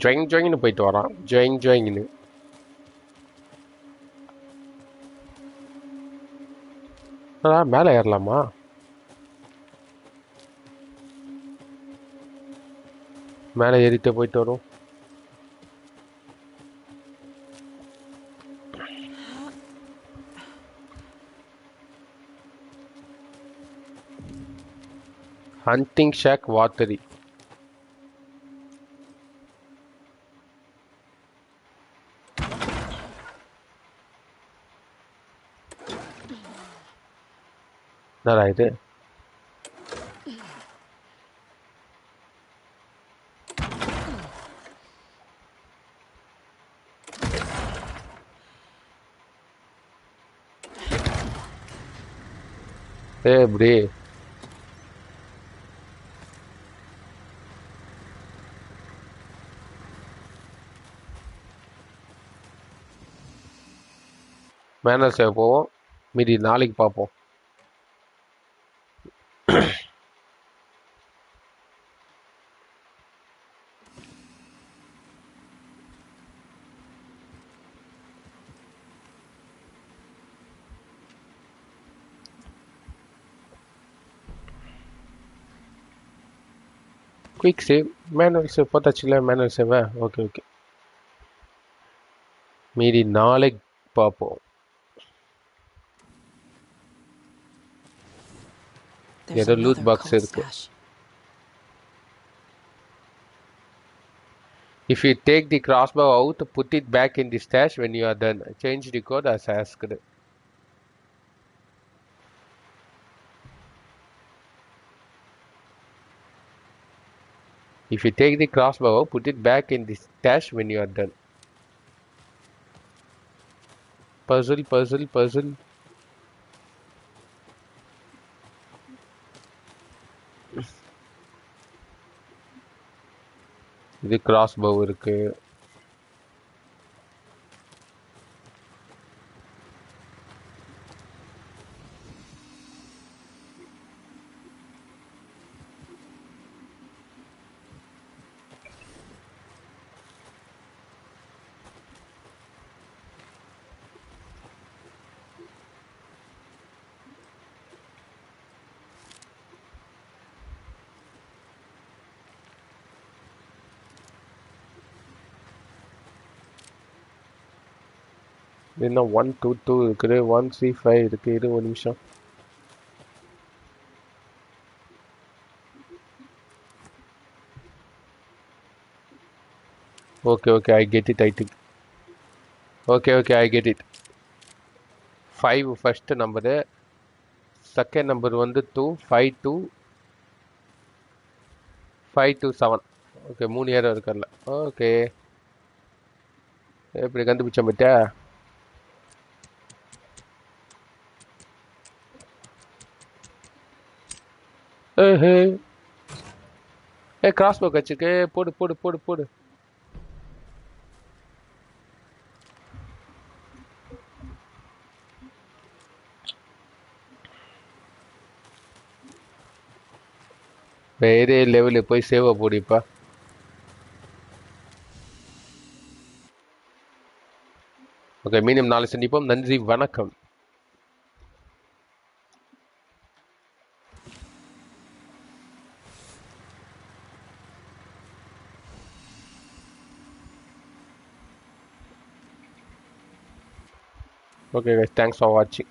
ஜொயிங்னு போயிட்டு வரான். ஜொயிங்னு. மேலே ஏறலாமா? மேலே ஏறிட்டே போயிட்டு வரும். ஹண்டிங் ஷாக் வாட்டரி. என்னடா இது? எப்படி மேனர் சேவ் போவோம், மீதி நாளைக்கு பார்ப்போம். குயிக் சேவ், மேனுவல் சேவ் போட்டாச்சுல. மேனுவல் சேவா? ஓகே ஓகே, மீதி நாளைக்கு பார்ப்போம். ஏதோ லூட் பாக்ஸ் இருக்கு. If you take the crossbow out, put it back in the stash when you are done. Change the code as asked. If you take the crossbow out, put it back in the stash when you are done. Puzzle, puzzle, puzzle. இது crossbow இருக்கு. இன்னும் 122 இருக்குது, 135 இருக்கு. இது ஒரு நிமிஷம். Okay, I get it, I think. Okay, I get it. 5 first number, second number வந்து 2, 5, 2, 5 to 7. Okay, 3 aero இருக்குல்ல. ஓகே, எப்படி கண்டுபிடிச்ச மட்டா? கிராஸ்போ கச்சிருக்கு. போடு போடு போடு போடு. வேறே லெவலில் போய் சேவை போடிப்பா. ஓகே, மீண்டும் நாளை சந்திப்போம். நன்றி, வணக்கம். Okay guys, thanks for watching.